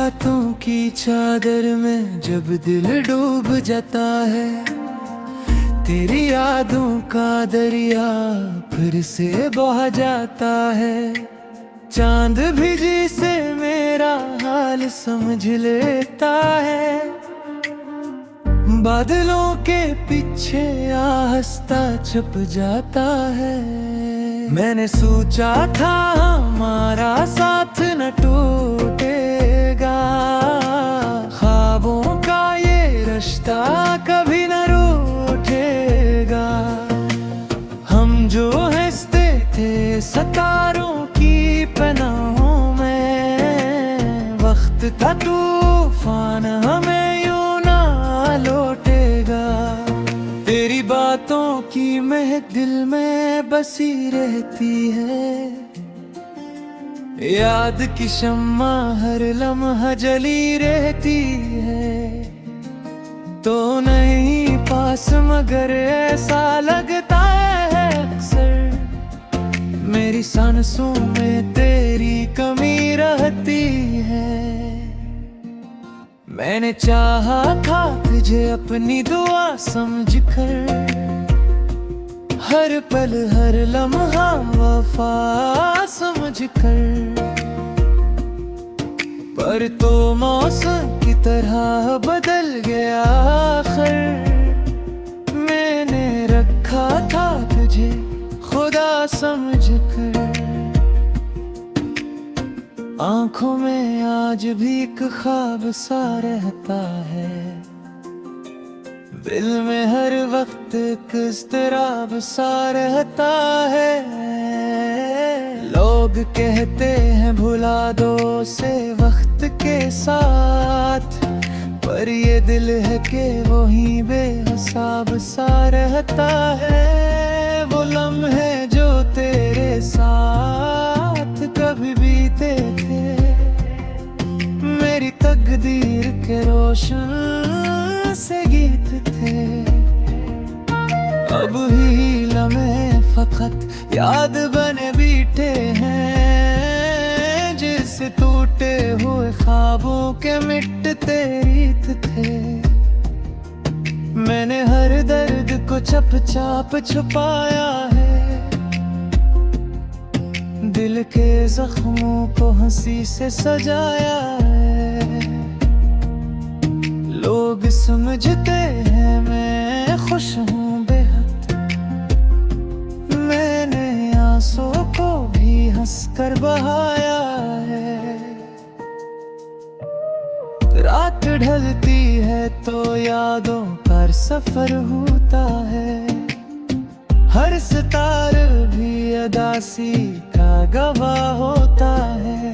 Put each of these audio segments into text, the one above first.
बातों की चादर में जब दिल डूब जाता है, तेरी यादों का दरिया फिर से बह जाता है। चांद भी जिसे मेरा हाल समझ लेता है, बादलों के पीछे हंसता छुप जाता है। मैंने सोचा था हमारा साथ न टूटेगा, ख्वाबों का ये रिश्ता कभी न रूठेगा। हम जो हंसते थे सितारों की पनाहों में, वक्त का तूफान हमें यूं ना लौटेगा। तेरी बातों की महक दिल में बसी रहती है, याद की शम्मा हर लम्हा जली रहती है। तो नहीं पास मगर ऐसा लगता है अक्सर, मेरी सांसों में तेरी कमी रहती है। मैंने चाहा था तुझे अपनी दुआ समझकर, हर पल हर लम्हा वफा समझकर, पर तो मौसम की तरह बदल गया आखिर। मैंने रखा था तुझे खुदा समझकर, आंखों में आज भी एक ख्वाब सा रहता है, दिल में हर वक्त एक इज़्तिराब सा रहता है। लोग कहते हैं भुला दो उसे वक्त के साथ, पर ये दिल है कि वही बेहिसाब सा रहता है। वो लम्हे जो तेरे साथ कभी बीते थे, मेरी तकदीर के रोशन से गीत थे। अब ही लम्हे फकत याद बने बीते हैं, जिससे टूटे हुए ख्वाबों के मिटते रीत थे। मैंने हर दर्द को चुपचाप छुपाया है, दिल के जख्मों को हंसी से सजाया है। लोग समझते हैं मैं खुश हूँ बेहद, मैंने आंसू को भी हंसकर बहाया है। रात ढलती है तो यादों पर सफर होता है, हर सितारा भी अदासी का गवाह होता है।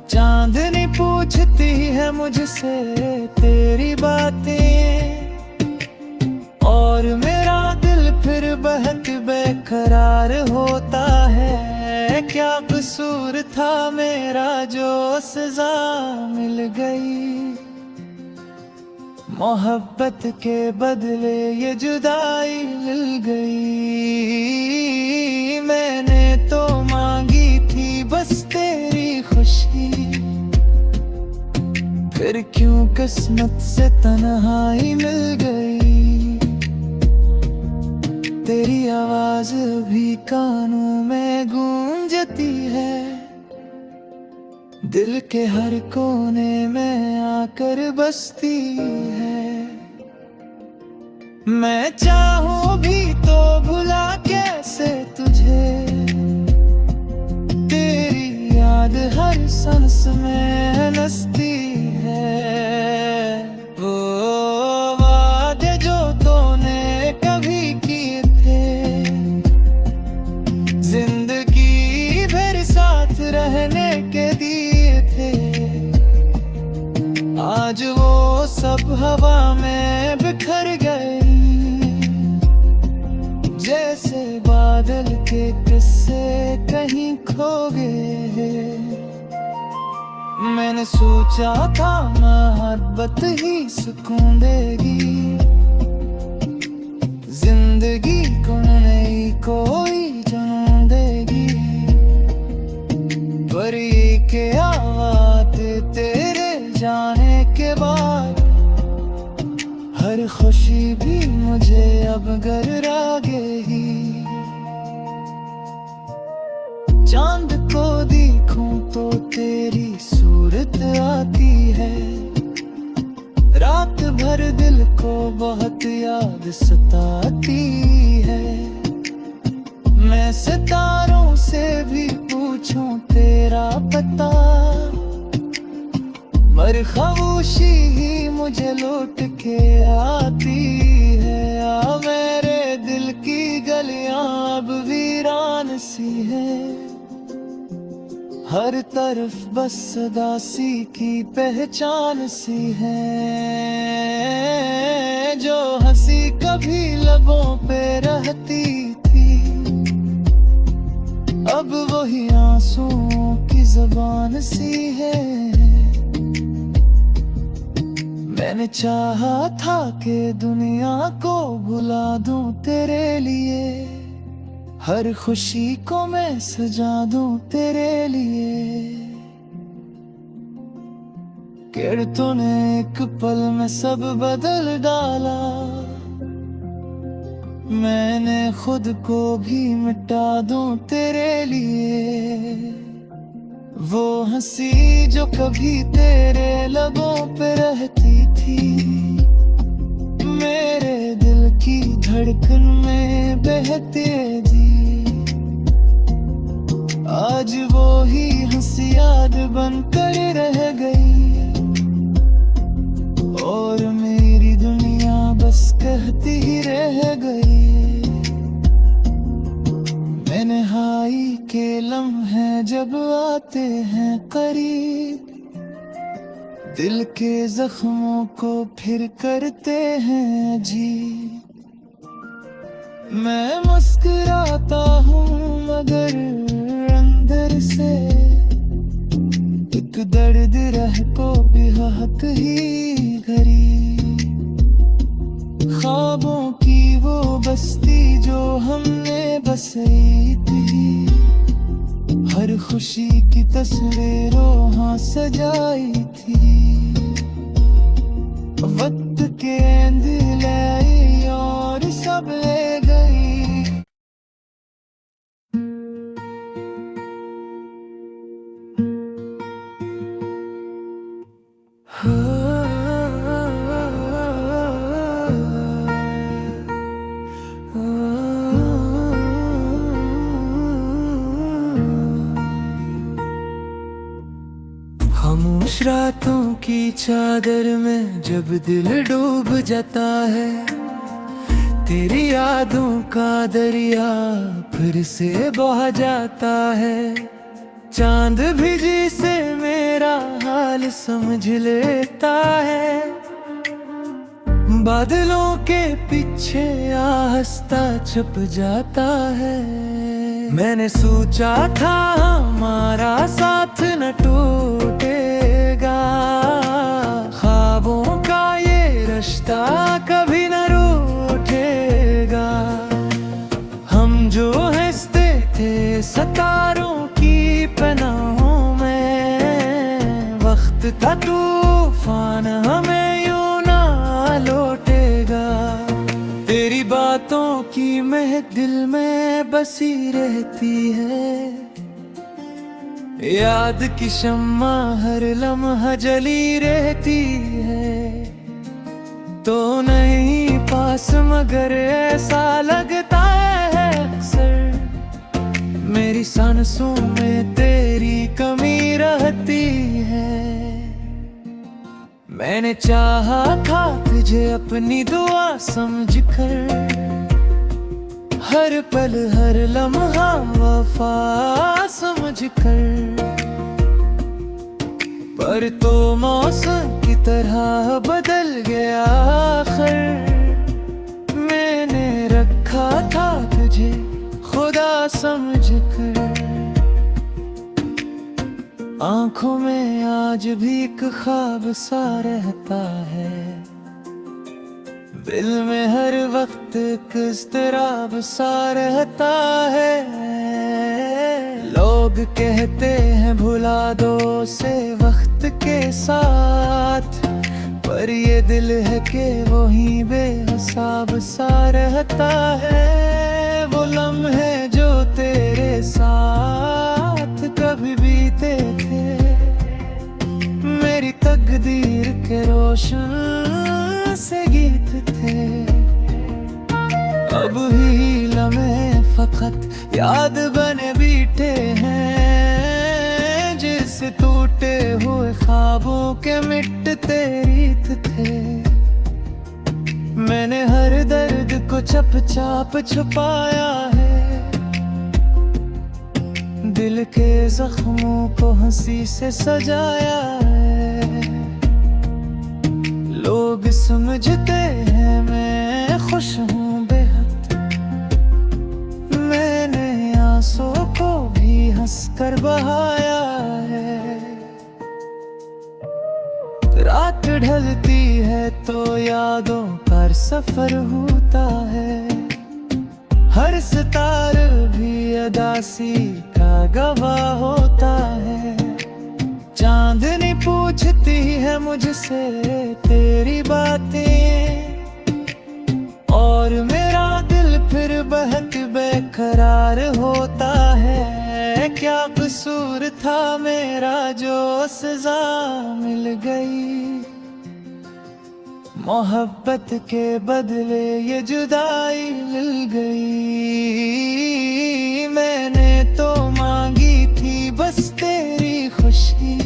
चांदनी पूछती है मुझसे तेरी बातें, और मेरा दिल फिर बहक बेकरार होता है। क्या कसूर था मेरा जो सजा मिल गई, मोहब्बत के बदले ये जुदाई मिल गई। मैंने तो मांगी थी बस तेरी खुशी, फिर क्यों किस्मत से तन्हाई मिल गई। तेरी आवाज भी कानों में गूंजती है, दिल के हर कोने में आकर बसती है। मैं चाहूं भी तो भुला कैसे तुझे, तेरी याद हर सांस में नसती है। वो वादे जो तूने कभी किए थे, जिंदगी भर साथ रहने के दिए थे, आज वो सब हवा में बिखर गए, जैसे बादल के किस्से कहीं खो गए। मैंने सोचा था मोहब्बत ही सुकून देगी, जिंदगी को नई कोई जन्म देगी, पर ये क्या बात तेरे अगर आगे ही चांद को देखूं तो तेरी सूरत आती है। रात भर दिल को बहुत याद सताती है। मैं सितारों से भी पूछूं तेरा पता, पर खामोशी ही मुझे लौट के आती है। आ मेरे दिल की गलियां अब वीरान सी है। हर तरफ बस उदासी की पहचान सी है। जो हंसी कभी लबों पे रहती थी, अब वही आंसुओं की ज़बान सी है। मैंने चाहा था कि दुनिया को भुला दूं तेरे लिए, हर खुशी को मैं सजा दूं तेरे लिए। कि तूने एक पल में सब बदल डाला, मैंने खुद को भी मिटा दूं तेरे लिए। वो हंसी जो कभी तेरे लबों पे रहती थी, मेरे दिल की धड़कन में बहती थी। आज वो ही हंसी याद बनकर रह गई, और मेरी दुनिया बस कहती ही रह गई। तन्हाई के लम्हे जब आते हैं करीब, दिल के जख्मों को फिर करते हैं अजीब। मैं मुस्कुराता हूँ मगर अंदर से एक दर्द रह को भी हक ही गरीब। ख्वाबों की वो बस्ती जो हमने बसाई थी, हर खुशी की तस्वीरों हाँ सजाई थी। वक्त के अंधेरे और सब ले गई। खामोश रातों की चादर में जब दिल डूब जाता है, तेरी यादों का दरिया फिर से बह जाता है। चांद भी जिसे मेरा हाल समझ लेता है, बादलों के पीछे आहस्ता छुप जाता है। मैंने सोचा था हमारा साथ न टूटेगा, ख्वाबों का ये रिश्ता कभी न रूठेगा। हम जो हंसते थे सितारों की पनाहों में, वक्त का तूफान हमें यूं ना लौटेगा। तेरी बातों की महक दिल में बसी रहती है, याद की शम्मा हर लम्हा जली रहती है। तो नहीं पास मगर ऐसा लगता है अक्सर, मेरी सांसों में तेरी कमी रहती है। मैंने चाहा था तुझे अपनी दुआ समझकर, हर पल हर लम्हा वफा समझकर। पर तो मौसम की तरह बदल गया आखिर, मैंने रखा था तुझे खुदा समझकर। आंखों में आज भी एक ख्वाब सा रहता है, दिल में हर वक्त एक इज़्तिराब सा रहता है। लोग कहते हैं भुला दो उसे वक्त के साथ, पर ये दिल है कि वही बेहिसाब सा रहता है। वो लम्हे जो तेरे साथ कभी बीते थे, मेरी तकदीर के रोशन से गीत थे। अब ही लम्हे फकत याद बने बीते हैं, जिस टूटे हुए ख्वाबों के मिटते रीत थे। मैंने हर दर्द को चप चाप छुपाया है, दिल के जख्मों को हंसी से सजाया है। लोग समझते हैं मैं खुश हूँ बेहद, मैंने आंसू को भी हंसकर बहाया है। रात ढलती है तो यादों पर सफर होता है, हर सितारा भी अदासी का गवाह होता है। चांदनी पूछती है मुझसे तेरी बातें, और मेरा दिल फिर बहक बेकरार होता है। क्या कसूर था मेरा जो सजा मिल गई, मोहब्बत के बदले ये जुदाई मिल गई। मैंने तो मांगी थी बस तेरी खुशी,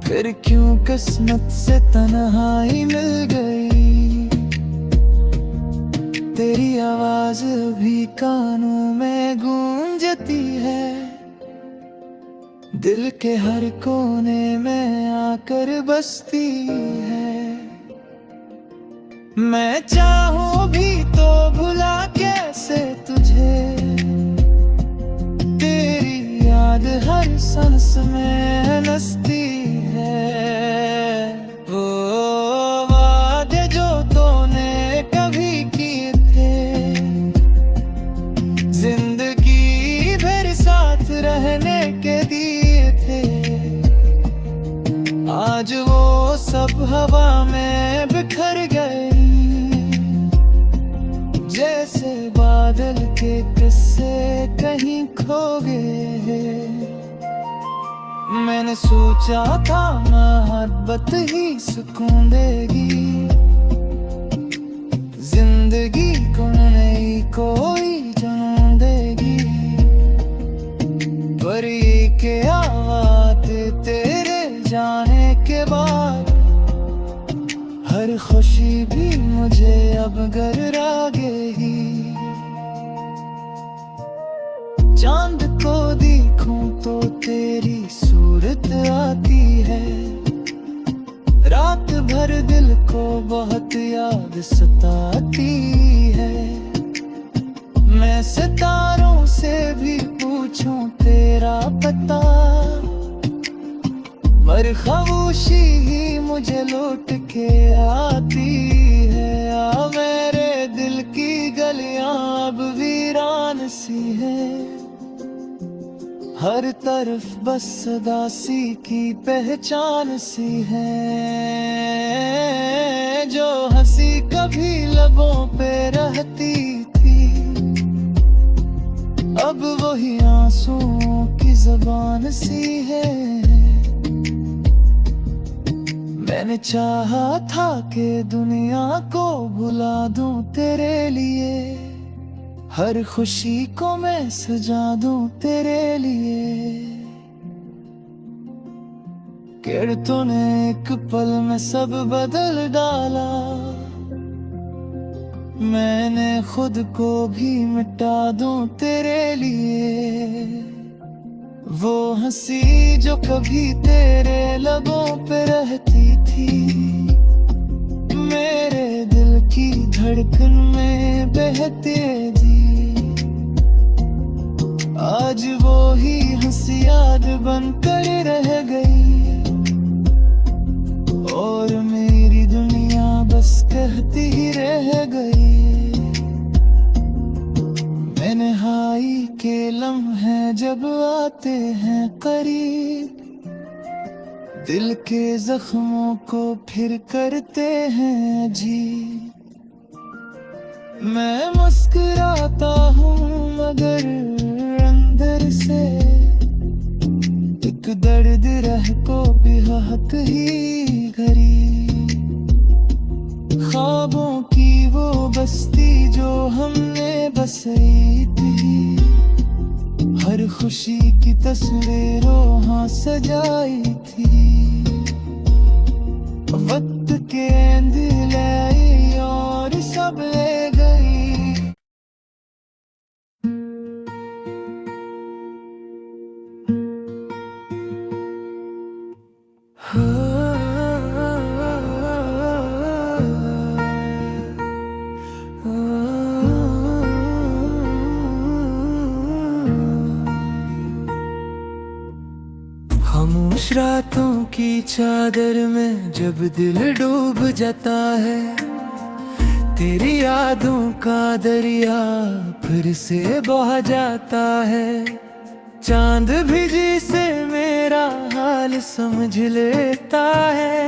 फिर क्यों किस्मत से तन्हाई मिल गई। तेरी आवाज भी कानों में गूंजती है, दिल के हर कोने में आकर बसती है। मैं चाहूं भी तो भुला कैसे तुझे, तेरी याद हर सांस में नसती है। वो वादे जो तूने कभी किए थे, जिंदगी भर साथ रहने के दिए थे, आज वो सब हवा में बिखर गए। जैसे बादल के किस्से कहीं खो गए। मैंने सोचा था मोहब्बत ही सुकून देगी, जिंदगी को नई कोई जुनून देगी। पर ये क्या बात तेरे जाने के बाद, हर खुशी भी मुझे अब गर्रा गई। चांद को देखूं तो तेरी सूरत आती है, रात भर दिल को बहुत याद सताती है। मैं सितारों से भी पूछूं तेरा पता, पर खामोशी ही मुझे लौट के आती है। आ मेरे दिल की गलियां अब वीरान सी है, हर तरफ बस उदासी की पहचान सी है। जो हंसी कभी लबों पे रहती थी, अब वही आंसुओं की ज़बान सी है। मैंने चाहा था कि दुनिया को भुला दूं तेरे लिए, हर खुशी को मैं सजा दूं तेरे लिए। केड़ तूने एक पल में सब बदल डाला, मैंने खुद को भी मिटा दूं तेरे लिए। वो हंसी जो कभी तेरे लबों पे रहती थी, मेरे दिल की धड़कन में बहती थी। आज वो ही हंसी याद बनकर रह गई, और मेरी दुनिया बस कहती ही रह गई। तन्हाई के लम्हे जब आते हैं करीब, दिल के जख्मों को फिर करते हैं जी। मैं मुस्कुराता हूँ मगर अंदर से एक दर्द रह को भी हक ही घरी। ख्वाबों की वो बस्ती जो हमने बसाई थी, हर खुशी की तस्वीरों हाँ सजाई थी। वक्त के अंधेरे और सब ले गई। खामोश रातों की चादर में जब दिल डूब जाता है, तेरी यादों का दरिया फिर से बह जाता है। चांद भी जिसे मेरा हाल समझ लेता है,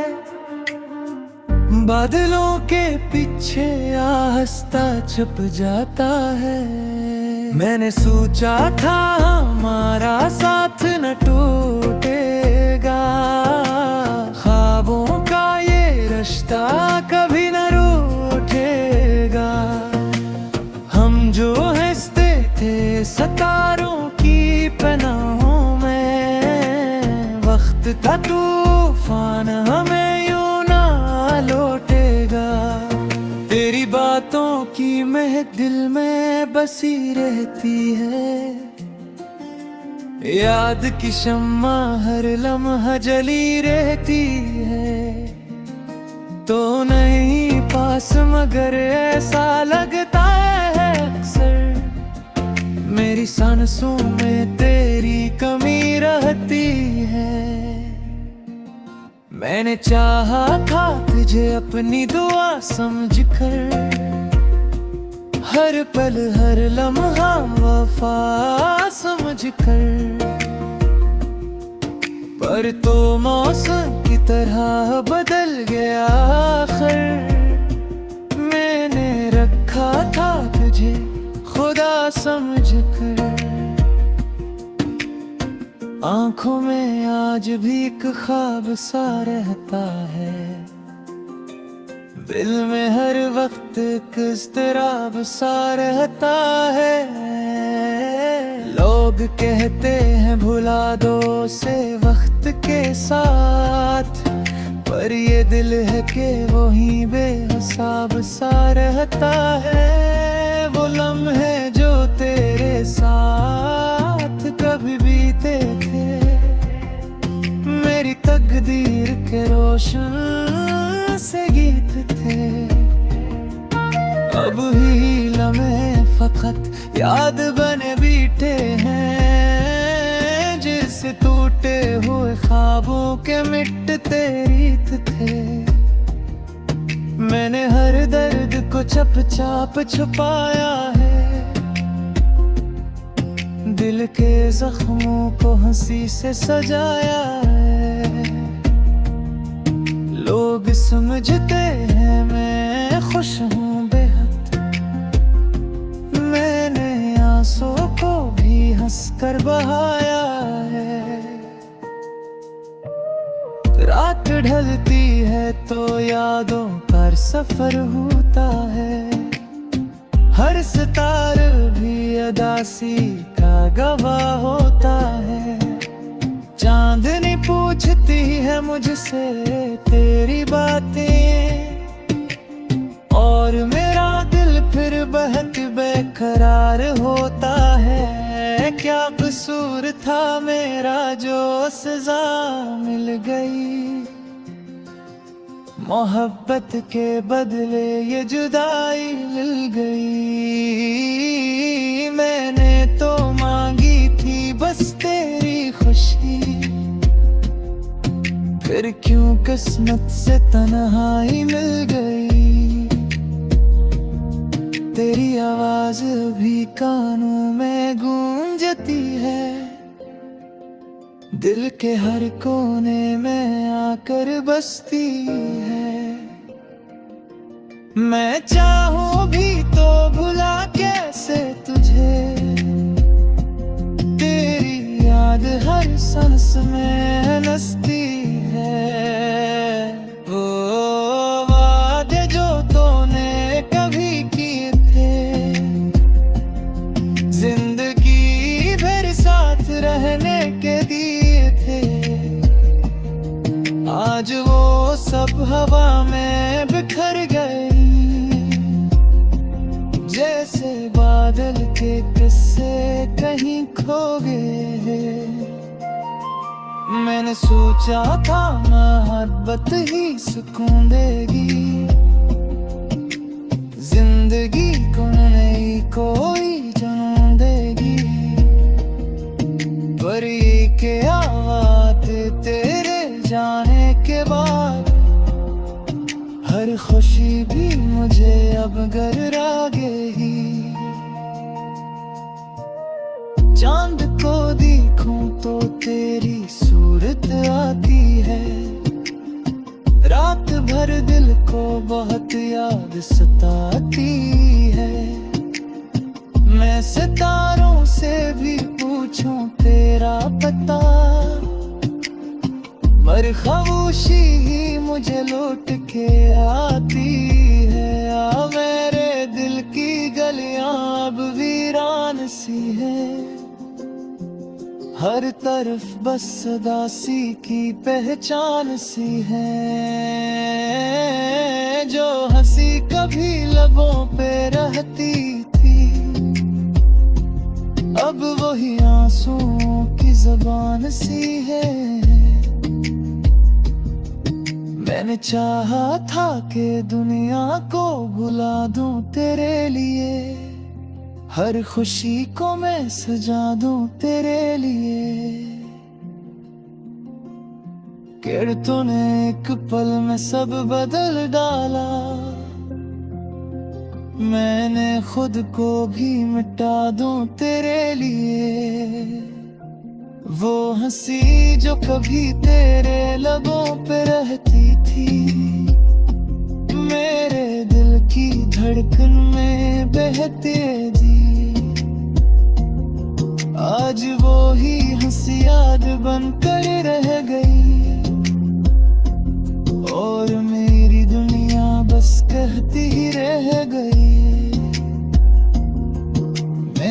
बादलों के पीछे आस्था छुप जाता है। मैंने सोचा था हमारा साथ न टूटेगा, ख्वाबों का ये रिश्ता कभी न रूठेगा। हम जो हंसते थे सितारों की पनाहों में, वक्त का तूफान हमें यूं ना लौटेगा। तेरी बातों की महक दिल में बसी रहती है, याद की शम्मा हर लम्हा जली रहती है। तो नहीं पास मगर ऐसा लगता है अक्सर, मेरी सांसों में तेरी कमी रहती है। मैंने चाहा था तुझे अपनी दुआ समझकर, हर पल हर लम्हा वफा समझकर, पर तो मौसम की तरह बदल गया आखिर। मैंने रखा था तुझे खुदा समझकर, आंखों में आज भी एक ख्वाब सा रहता है, दिल में हर वक्त एक इज़्तिराब सा रहता है। लोग कहते हैं भुला दो उसे वक्त के साथ, पर ये दिल है कि वही बेहिसाब सा रहता है। वो लम्हे जो तेरे साथ कभी बीते थे, मेरी तकदीर के रोशन से गीत थे। अब ही लम्हे फकत याद बने बीते हैं, जिससे टूटे हुए ख्वाबों के मिटते रीत थे। मैंने हर दर्द को चुपचाप छुपाया है, दिल के जख्मों को हंसी से सजाया है। लोग समझते हैं मैं खुश हूँ बेहद, मैंने आंसू को भी हंसकर बहाया है। रात ढलती है तो यादों पर सफर होता है, हर सितारा भी अदासी का गवाह होता है। चांदनी पूछती है मुझसे तेरी बातें, और मेरा दिल फिर बहक बेकरार होता है। क्या कसूर था मेरा जो सजा मिल गई, मोहब्बत के बदले ये जुदाई मिल गई। मैंने तो मांगी थी बस तेरी खुशी, फिर क्यों किस्मत से तन्हाई मिल गई। तेरी आवाज भी कानों में गूंजती है, दिल के हर कोने में आकर बसती है। मैं चाहूं भी तो भुला कैसे तुझे, तेरी याद हर सांस में नसती है। वो वादे जो तूने कभी किए थे, जिंदगी भर साथ रहने के दिए थे, आज वो सब हवा में बिखर गए। जैसे बादल के किस्से कहीं खो गए। मैंने सोचा था मोहब्बत ही सुकून देगी, जिंदगी को नई कोई जन्म देगी। पर ये क्या बात तेरे जाने के बाद, हर खुशी भी मुझे अब गररा गई। चांद को देखूं तो तेरी सूरत आती है, रात भर दिल को बहुत याद सताती है। मैं सितारों से भी पूछूं तेरा पता, पर खामोशी ही मुझे लौट के आती है। आ मेरे दिल की गलियां अब वीरान सी है, हर तरफ बस उदासी की पहचान सी है। जो हंसी कभी लबों पे रहती थी, अब वही आंसुओं की ज़बान सी है। मैंने चाहा था कि दुनिया को भुला दूं तेरे लिए, हर खुशी को मैं सजा दूं तेरे लिए। केड़ तूने एक पल में सब बदल डाला, मैंने खुद को भी मिटा दूं तेरे लिए। वो हंसी जो कभी तेरे लबों पे रहती थी, मेरे दिल की धड़कन में बहती जी, आज वो ही हंसी याद बनकर रह गई। और मेरी दुनिया बस कहती ही रह गई।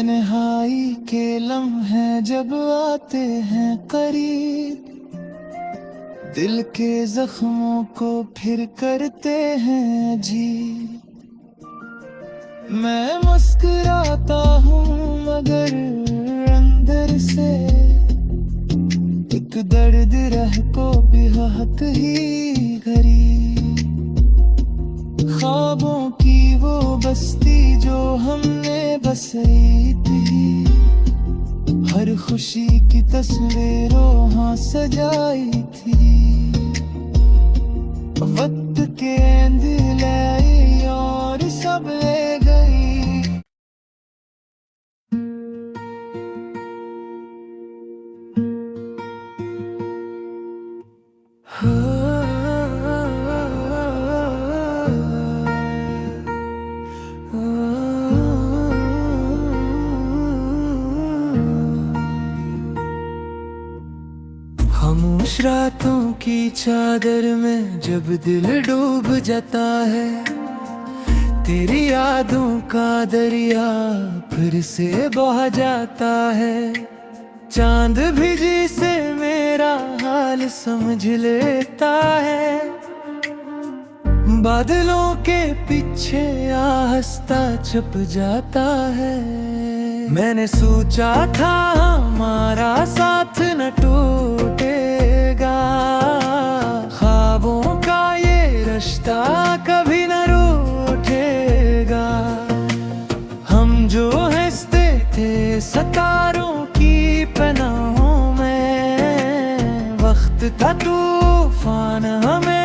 तन्हाई के लम्हे जब आते हैं करीब, दिल के जख्मों को फिर करते हैं जी। मैं मुस्कुराता हूँ मगर अंदर से एक दर्द रह को भी हक ही घरी। ख्वाबों की वो बस्ती जो हमने बसाई थी, हर खुशी की तस्वीरों हाँ सजाई थी। वक्त के अंधेरे और सब ले गई। खामोश रातों की चादर में जब दिल डूब जाता है, तेरी यादों का दरिया फिर से बह जाता है। चांद भी जिसे मेरा हाल समझ लेता है, बादलों के पीछे आहस्ता छुप जाता है। मैंने सोचा था हमारा साथ न टूटेगा, ख्वाबों का ये रिश्ता कभी न रूठेगा। हम जो हंसते थे सितारों की पनाहों में, वक्त का तूफान हमें